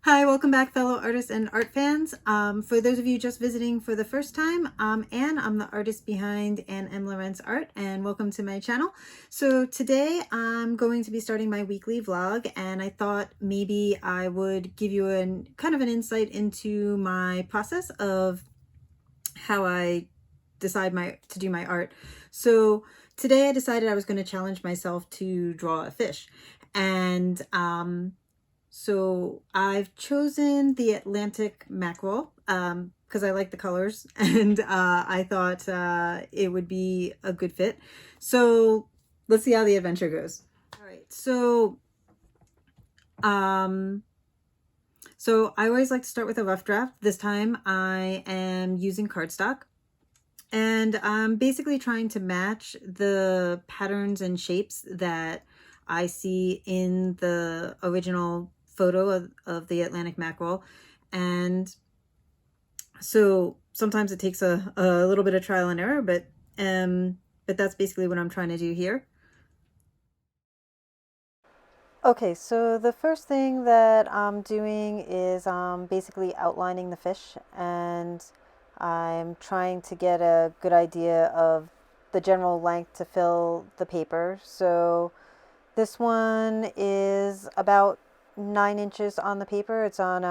Hi, welcome back, fellow artists and art fans. For those of you just visiting for the first time, I'm Anne. I'm the artist behind Anne and Lorenc art, and welcome to my channel. So today I'm going to be starting my weekly vlog, and I thought maybe I would give you kind of an insight into my process of how I decide to do my art. So today I decided I was going to challenge myself to draw a fish, and so I've chosen the Atlantic Mackerel because I like the colors and I thought it would be a good fit. So let's see how the adventure goes. All right, um, so I always like to start with a rough draft. This time I am using cardstock. And I'm basically trying to match the patterns and shapes that I see in the original photo of the Atlantic mackerel. And so sometimes it takes a little bit of trial and error, but that's basically what I'm trying to do here. Okay, so the first thing that I'm doing is basically outlining the fish, and I'm trying to get a good idea of the general length to fill the paper. So this one is about 9 inches on the paper. It's on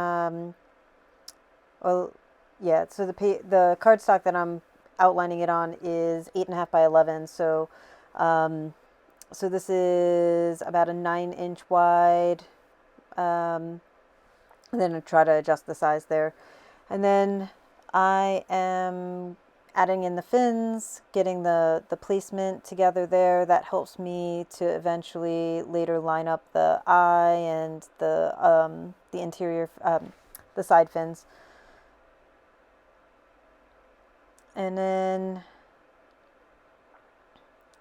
well, yeah. So the cardstock that I'm outlining it on is 8.5 by 11. So this is about a 9-inch wide. And then I try to adjust the size there. And then I am adding in the fins, getting the placement together there. That helps me to eventually later line up the eye and the interior, the side fins. And then,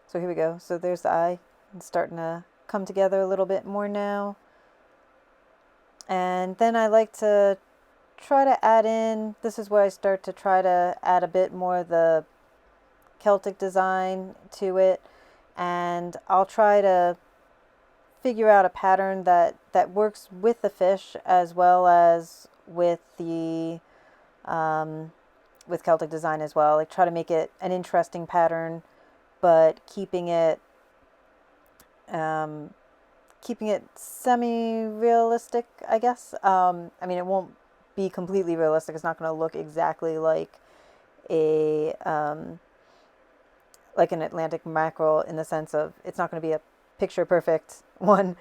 so here we go. So there's the eye. It's starting to come together a little bit more now. And then I like to try to add in, this is where I start to try to add a bit more of the Celtic design to it, and I'll try to figure out a pattern that works with the fish as well as with the with Celtic design as well. Like try to make it an interesting pattern, but keeping it semi-realistic, I guess. I mean, it won't be completely realistic. It's not going to look exactly like like an Atlantic mackerel in the sense of it's not going to be a picture perfect one,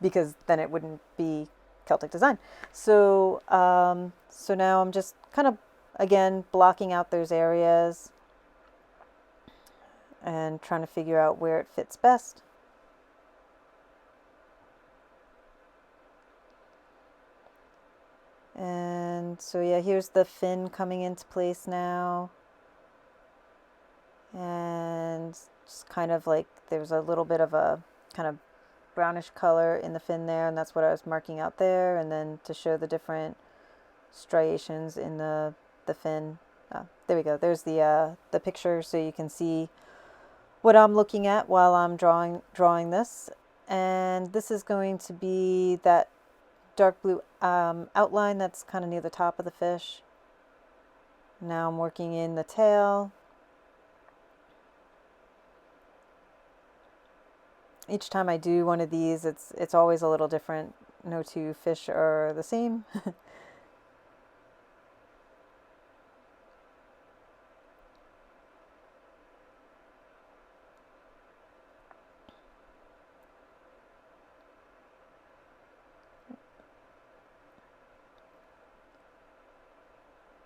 because then it wouldn't be Celtic design. So now I'm just kind of again blocking out those areas and trying to figure out where it fits best. And so yeah, here's the fin coming into place now. And just kind of like there's a little bit of a kind of brownish color in the fin there, and that's what I was marking out there. And then to show the different striations in the fin. There we go. There's the picture, so you can see what I'm looking at while I'm drawing this. And this is going to be that dark blue outline that's kind of near the top of the fish. Now I'm working in the tail. Each time I do one of these, it's always a little different. No two fish are the same.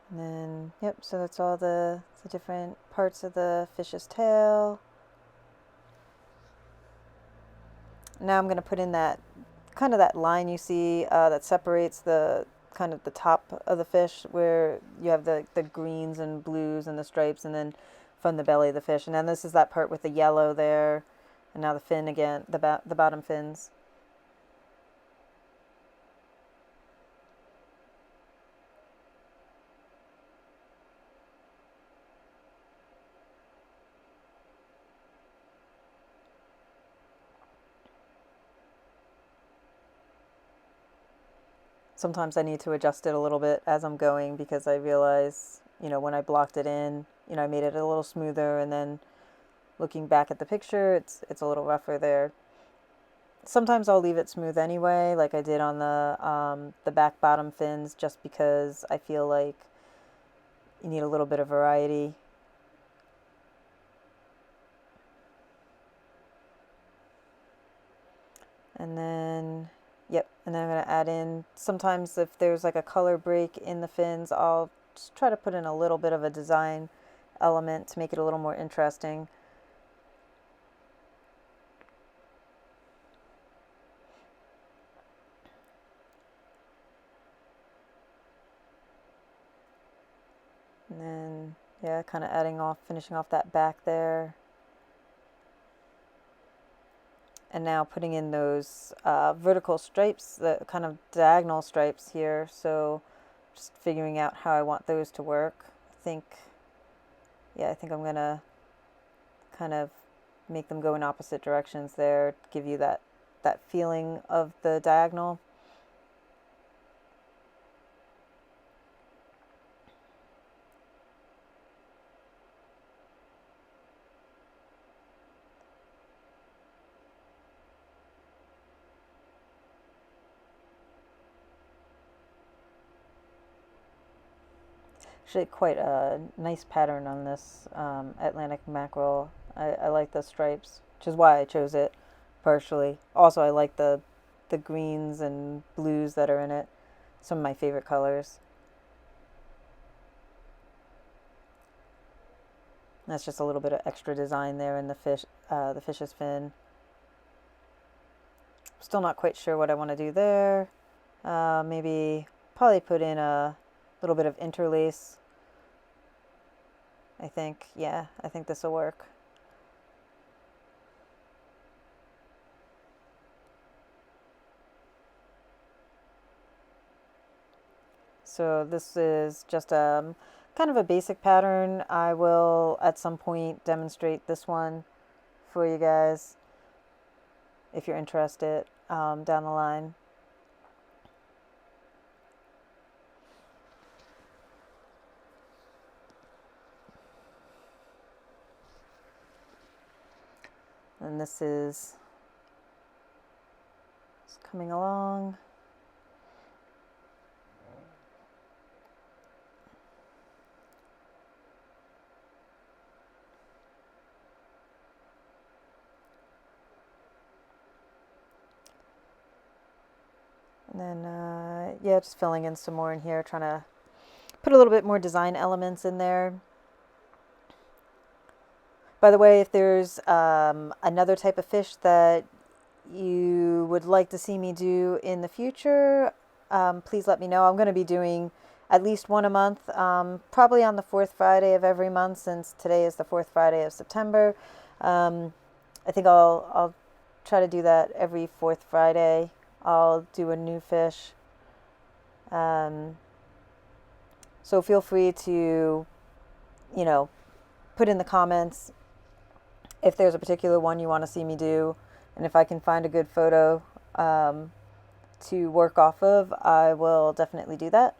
And then, yep, so that's all the different parts of the fish's tail. Now I'm going to put in that kind of that line you see that separates the kind of the top of the fish, where you have the greens and blues and the stripes, and then from the belly of the fish. And then this is that part with the yellow there, and now the fin again, the bottom fins. Sometimes I need to adjust it a little bit as I'm going because I realize, when I blocked it in, I made it a little smoother, and then looking back at the picture, it's a little rougher there. Sometimes I'll leave it smooth anyway, like I did on the back bottom fins, just because I feel like you need a little bit of variety. And then, yep, and then I'm going to add in, sometimes if there's like a color break in the fins, I'll just try to put in a little bit of a design element to make it a little more interesting. And then, yeah, kind of finishing off that back there. And now putting in those vertical stripes, the kind of diagonal stripes here. So just figuring out how I want those to work. I think I'm going to kind of make them go in opposite directions there, give you that feeling of the diagonal. Actually, quite a nice pattern on this Atlantic Mackerel. I like the stripes, which is why I chose it partially. Also, I like the greens and blues that are in it. Some of my favorite colors. That's just a little bit of extra design there in the fish's fin. Still not quite sure what I want to do there. Maybe probably put in a little bit of interlace. I think this will work. So this is just kind of a basic pattern. I will at some point demonstrate this one for you guys if you're interested down the line. And this is coming along. And then, yeah, just filling in some more in here, trying to put a little bit more design elements in there. By the way, if there's another type of fish that you would like to see me do in the future, please let me know. I'm going to be doing at least one a month, probably on the fourth Friday of every month, since today is the fourth Friday of September. I think I'll try to do that every fourth Friday. I'll do a new fish. So feel free to, put in the comments if there's a particular one you want to see me do, and if I can find a good photo to work off of, I will definitely do that.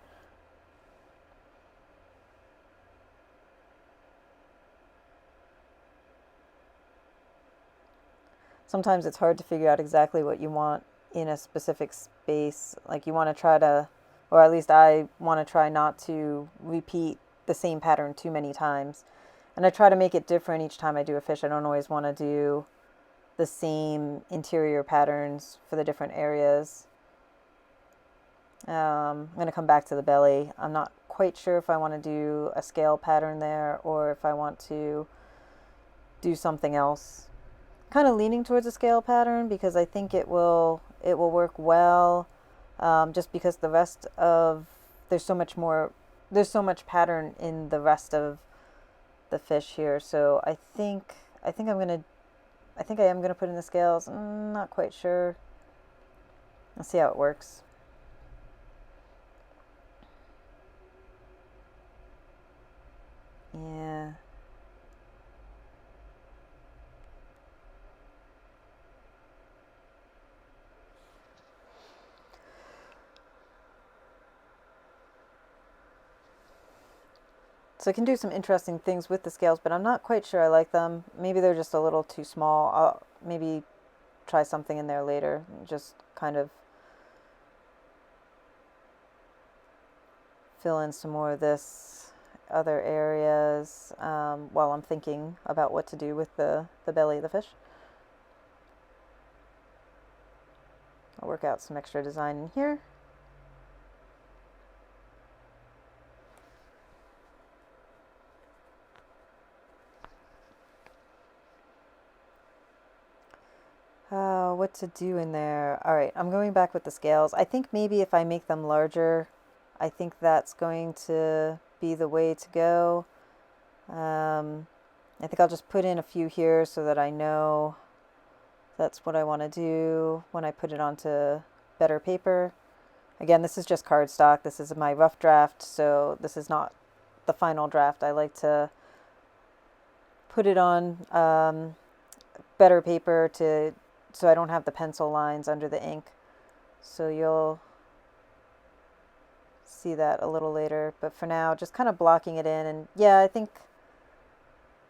Sometimes it's hard to figure out exactly what you want in a specific space. Like you want to try to, or at least I want to try not to repeat the same pattern too many times. And I try to make it different each time I do a fish. I don't always want to do the same interior patterns for the different areas. I'm going to come back to the belly. I'm not quite sure if I want to do a scale pattern there or if I want to do something else. Kind of leaning towards a scale pattern because I think it will work well, just because the rest of there's so much pattern in the rest of the fish here. So I think I am gonna put in the scales. Not quite sure. Let's see how it works. Yeah. So I can do some interesting things with the scales, but I'm not quite sure I like them. Maybe they're just a little too small. I'll maybe try something in there later. Just kind of fill in some more of this other areas while I'm thinking about what to do with the belly of the fish. I'll work out some extra design in here. What to do in there? All right, I'm going back with the scales. I think maybe if I make them larger, I think that's going to be the way to go. I think I'll just put in a few here so that I know that's what I want to do when I put it onto better paper. Again, this is just cardstock. This is my rough draft, so this is not the final draft. I like to put it on better paper so I don't have the pencil lines under the ink. So you'll see that a little later. But for now, just kind of blocking it in. And yeah,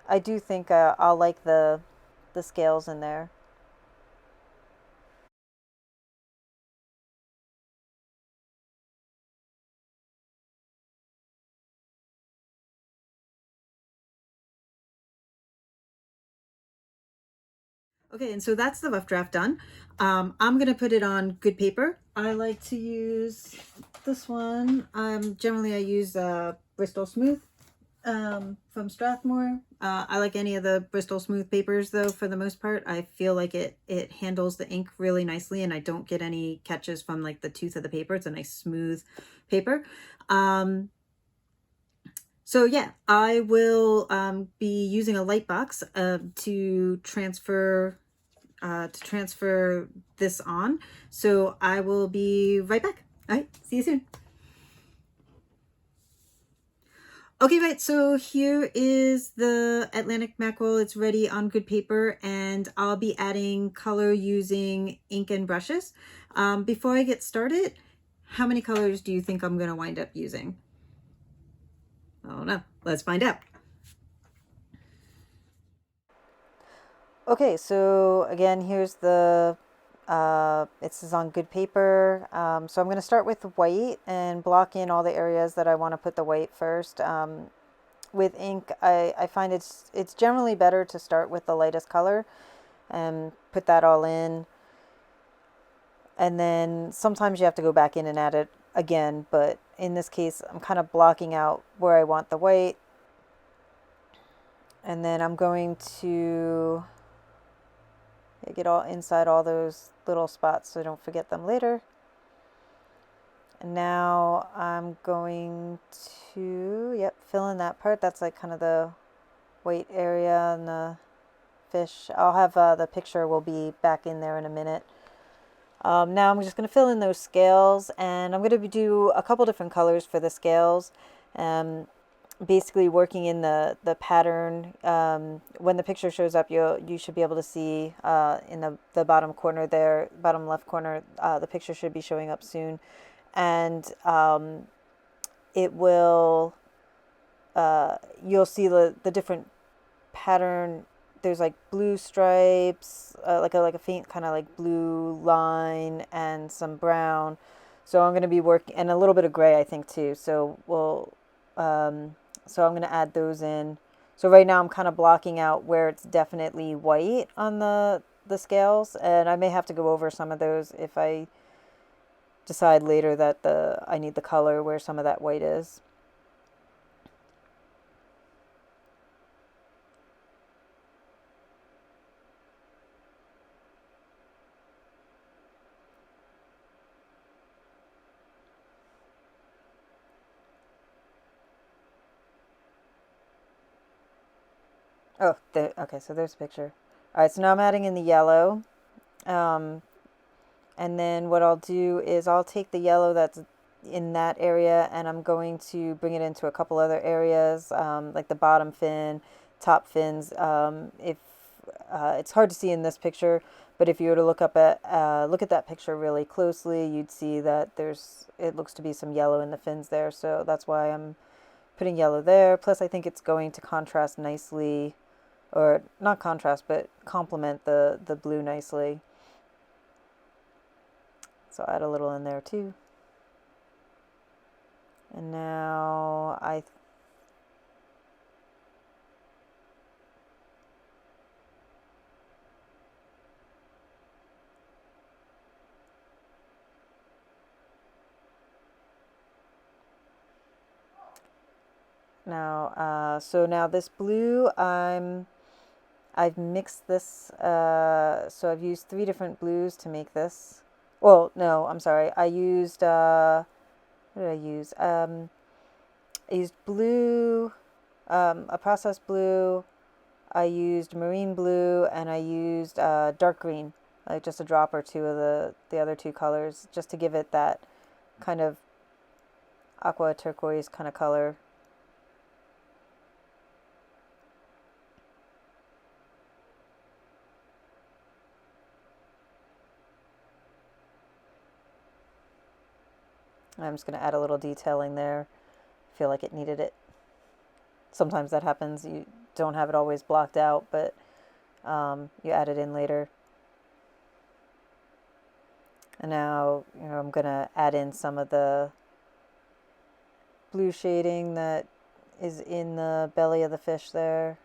I do think I'll like the scales in there. Okay, and so that's the rough draft done. I'm gonna put it on good paper. I like to use this one. Generally I use Bristol Smooth from Strathmore. I like any of the Bristol Smooth papers though, for the most part. I feel like it handles the ink really nicely and I don't get any catches from like the tooth of the paper. It's a nice smooth paper. So yeah, I will be using a light box to transfer this on. So I will be right back. All right, see you soon. Okay, right, so here is the Atlantic Mackerel. It's ready on good paper and I'll be adding color using ink and brushes. Before I get started, how many colors do you think I'm gonna wind up using? Oh no, let's find out. Okay, so again, here's this is on good paper. So I'm going to start with white and block in all the areas that I want to put the white first. With ink, I find it's generally better to start with the lightest color and put that all in. And then sometimes you have to go back in and add it again, but in this case, I'm kind of blocking out where I want the white. And then I'm going to get all inside all those little spots so I don't forget them later. And now I'm going to, fill in that part. That's like kind of the white area and the fish. I'll have the picture will be back in there in a minute. Now I'm just going to fill in those scales and I'm going to do a couple different colors for the scales. Basically working in the pattern. When the picture shows up, you should be able to see in the bottom corner there, bottom left corner, the picture should be showing up soon. And it will, you'll see the different pattern. There's like blue stripes, like a faint kind of like blue line and some brown. So I'm going to be working, and a little bit of gray I think too. So so I'm going to add those in. So right now I'm kind of blocking out where it's definitely white on the scales, and I may have to go over some of those if I decide later that I need the color where some of that white is. Oh, okay, so there's a picture. All right, so now I'm adding in the yellow. And then what I'll do is I'll take the yellow that's in that area and I'm going to bring it into a couple other areas, like the bottom fin, top fins. If it's hard to see in this picture, but if you were to look at that picture really closely, you'd see that it looks to be some yellow in the fins there. So that's why I'm putting yellow there. Plus I think it's going to contrast nicely, or not contrast, but complement the blue nicely. So I'll add a little in there too. And now so now this blue, I've mixed this, so I've used 3 different blues to make this. Well, no, I'm sorry. I used, what did I use? I used blue, a processed blue, I used marine blue, and I used dark green, like just a drop or two of the other 2 colors, just to give it that kind of aqua turquoise kind of color. I'm just going to add a little detailing there. I feel like it needed it. Sometimes that happens. You don't have it always blocked out, but you add it in later. And now, I'm going to add in some of the blue shading that is in the belly of the fish there.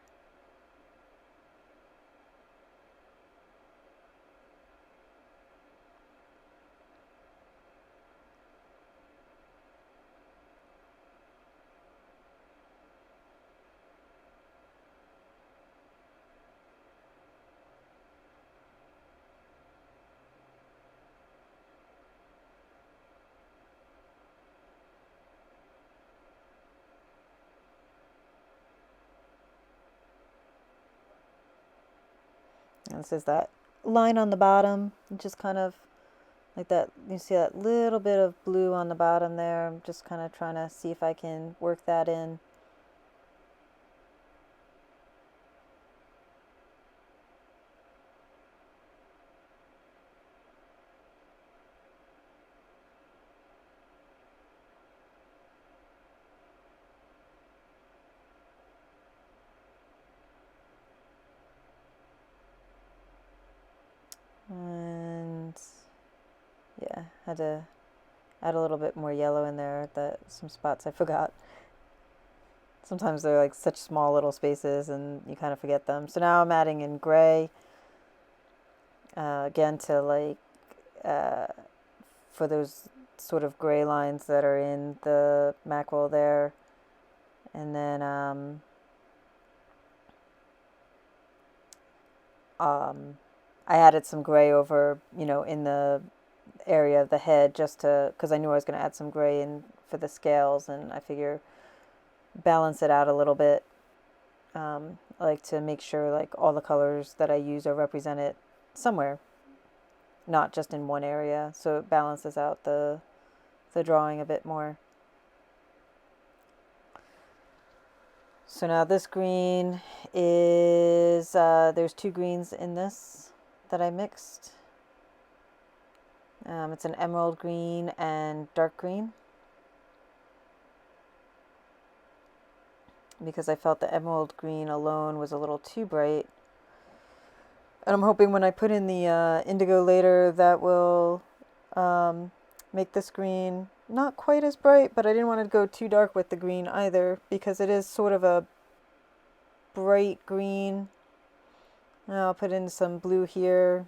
And this is that line on the bottom, just kind of like that. You see that little bit of blue on the bottom there. I'm just kind of trying to see if I can work that in. And yeah, had to add a little bit more yellow in there, some spots I forgot. Sometimes they're like such small little spaces and you kind of forget them. So now I'm adding in gray, again to like, for those sort of gray lines that are in the mackerel there. And then I added some gray over, in the area of the head, just because I knew I was going to add some gray in for the scales, and I figure balance it out a little bit. I like to make sure like all the colors that I use are represented somewhere, not just in one area, so it balances out the drawing a bit more. So now this green is, there's 2 greens in this that I mixed. It's an emerald green and dark green, because I felt the emerald green alone was a little too bright. And I'm hoping when I put in the indigo later, that will make this green not quite as bright, but I didn't want to go too dark with the green either, because it is sort of a bright green. Now I'll put in some blue here.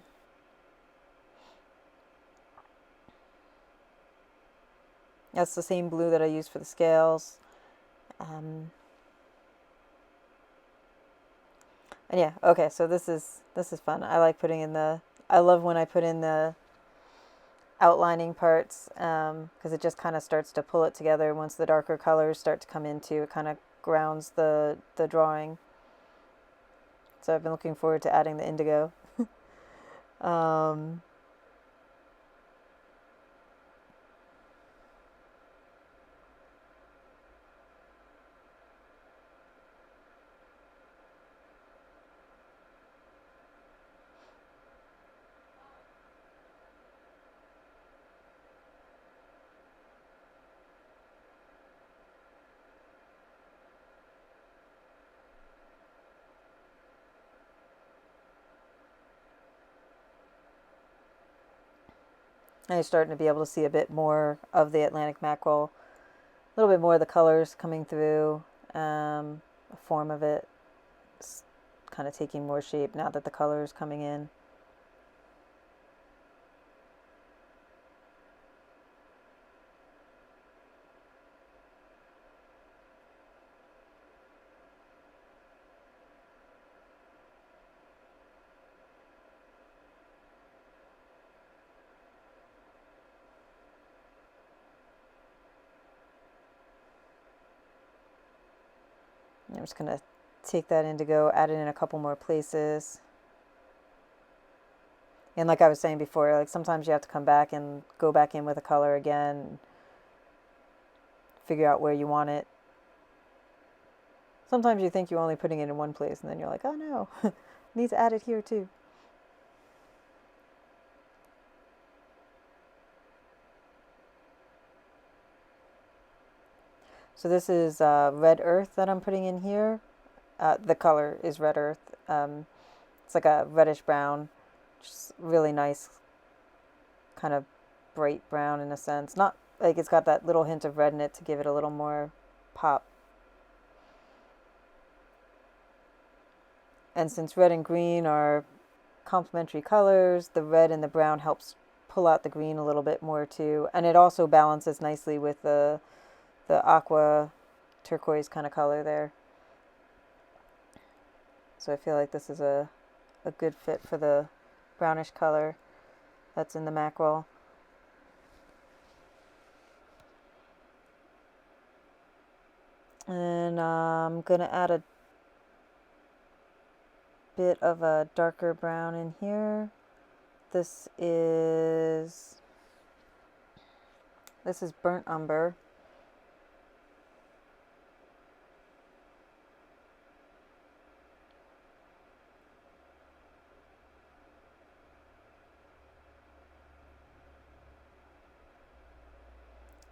That's the same blue that I used for the scales. And yeah, okay, so this is fun. I like putting in I love when I put in the outlining parts, because it just kind of starts to pull it together. Once the darker colors start to come into it, kind of grounds the drawing. So I've been looking forward to adding the indigo. And you're starting to be able to see a bit more of the Atlantic mackerel, a little bit more of the colors coming through, a form of it. It's kind of taking more shape now that the color is coming in. I'm just going to take that indigo, add it in a couple more places. And like I was saying before, like sometimes you have to come back and go back in with a color again, figure out where you want it. Sometimes you think you're only putting it in one place and then you're like, oh no, I need to add it here too. So this is red earth that I'm putting in here. The color is red earth. It's like a reddish brown, just really nice, kind of bright brown in a sense. Not like it's got that little hint of red in it to give it a little more pop. And since red and green are complementary colors, the red and the brown helps pull out the green a little bit more too. And it also balances nicely with the aqua turquoise kind of color there. So I feel like this is a good fit for the brownish color that's in the mackerel. And I'm going to add a bit of a darker brown in here. This is burnt umber.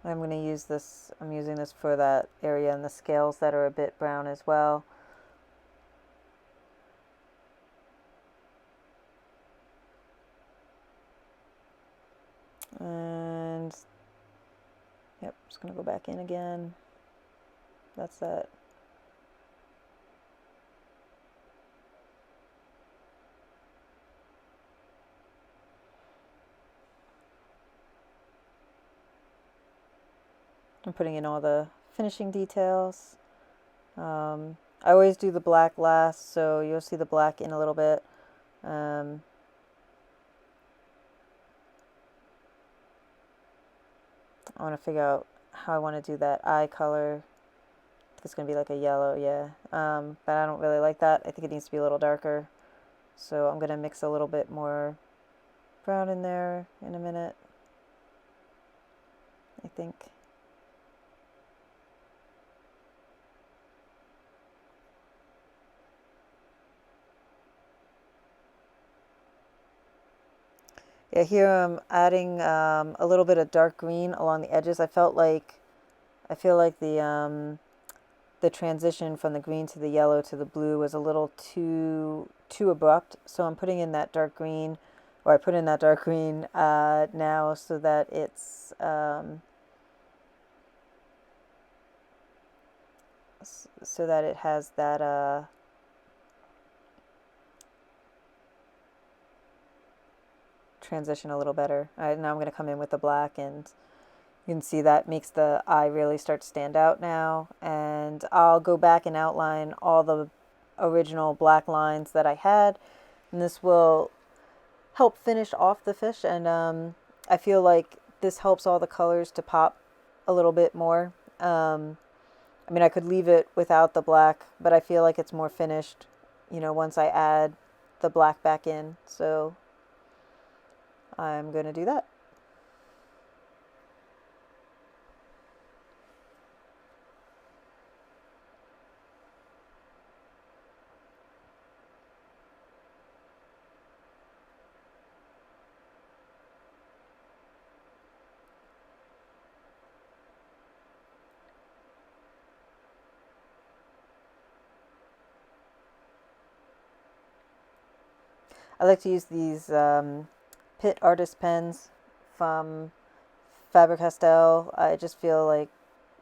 I'm going to use this, I'm using this for that area in the scales that are a bit brown as well. And yep, just going to go back in again. That's that. I'm putting in all the finishing details. I always do the black last, so you'll see the black in a little bit. I want to figure out how I want to do that eye color. It's going to be like a yellow, yeah. But I don't really like that. I think it needs to be a little darker. So I'm going to mix a little bit more brown in there in a minute, I think. Yeah, here I'm adding a little bit of dark green along the edges. I feel like the transition from the green to the yellow to the blue was a little too abrupt. So I'm putting in that dark green, or I put in that dark green now, so that it's so that it has that transition a little better. All right, now I'm going to come in with the black, and you can see that makes the eye really start to stand out now. And I'll go back and outline all the original black lines that I had, and this will help finish off the fish. And I feel like this helps all the colors to pop a little bit more. I mean, I could leave it without the black, but I feel like it's more finished, you know, once I add the black back in. So I'm going to do that. I like to use these Pitt artist pens Faber-Castell. I just feel like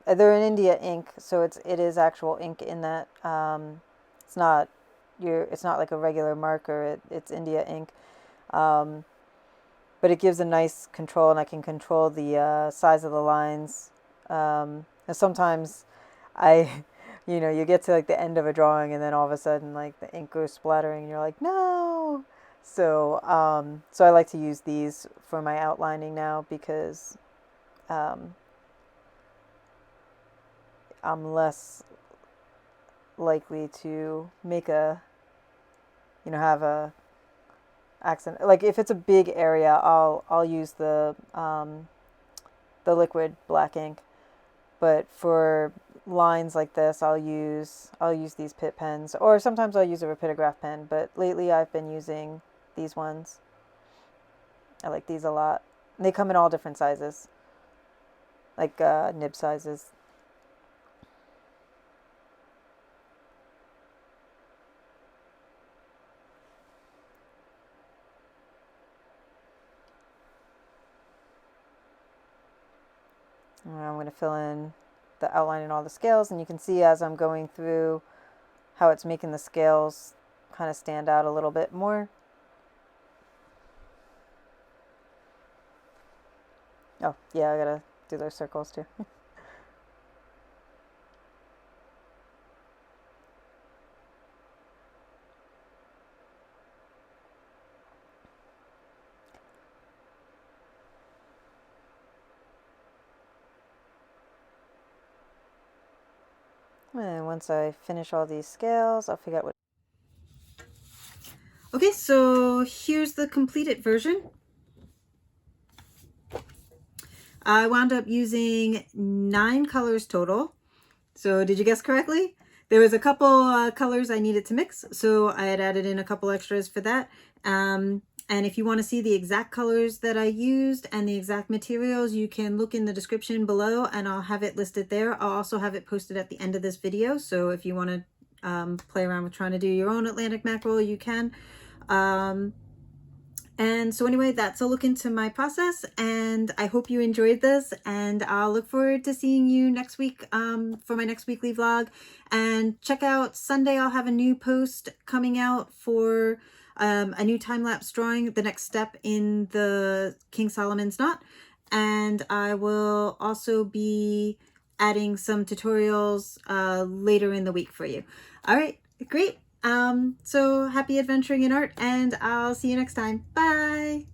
they're an India ink, so it is actual ink in that. It's not it's not like a regular marker. It's India ink, but it gives a nice control, and I can control the size of the lines. And sometimes I, you get to like the end of a drawing, and then all of a sudden like the ink goes splattering, and you're like, no. So I like to use these for my outlining now because I'm less likely to make have a accent. Like if it's a big area, I'll use the liquid black ink. But for lines like this, I'll use these Pitt pens, or sometimes I'll use a rapidograph pen. But lately, I've been using these ones. I like these a lot. They come in all different sizes, like nib sizes. And I'm going to fill in the outline and all the scales, and you can see as I'm going through how it's making the scales kind of stand out a little bit more. Oh, yeah, I gotta do those circles too. And once I finish all these scales, I'll figure out what. Okay, so here's the completed version. I wound up using 9 colors total. So did you guess correctly? There was a couple colors I needed to mix, so I had added in a couple extras for that. And if you want to see the exact colors that I used and the exact materials, you can look in the description below and I'll have it listed there. I'll also have it posted at the end of this video. So if you want to play around with trying to do your own Atlantic mackerel, you can. And so anyway, that's a look into my process, and I hope you enjoyed this, and I'll look forward to seeing you next week for my next weekly vlog. And check out Sunday, I'll have a new post coming out for a new time-lapse drawing, the next step in the King Solomon's knot. And I will also be adding some tutorials later in the week for you. All right, great. So happy adventuring in art, and I'll see you next time. Bye.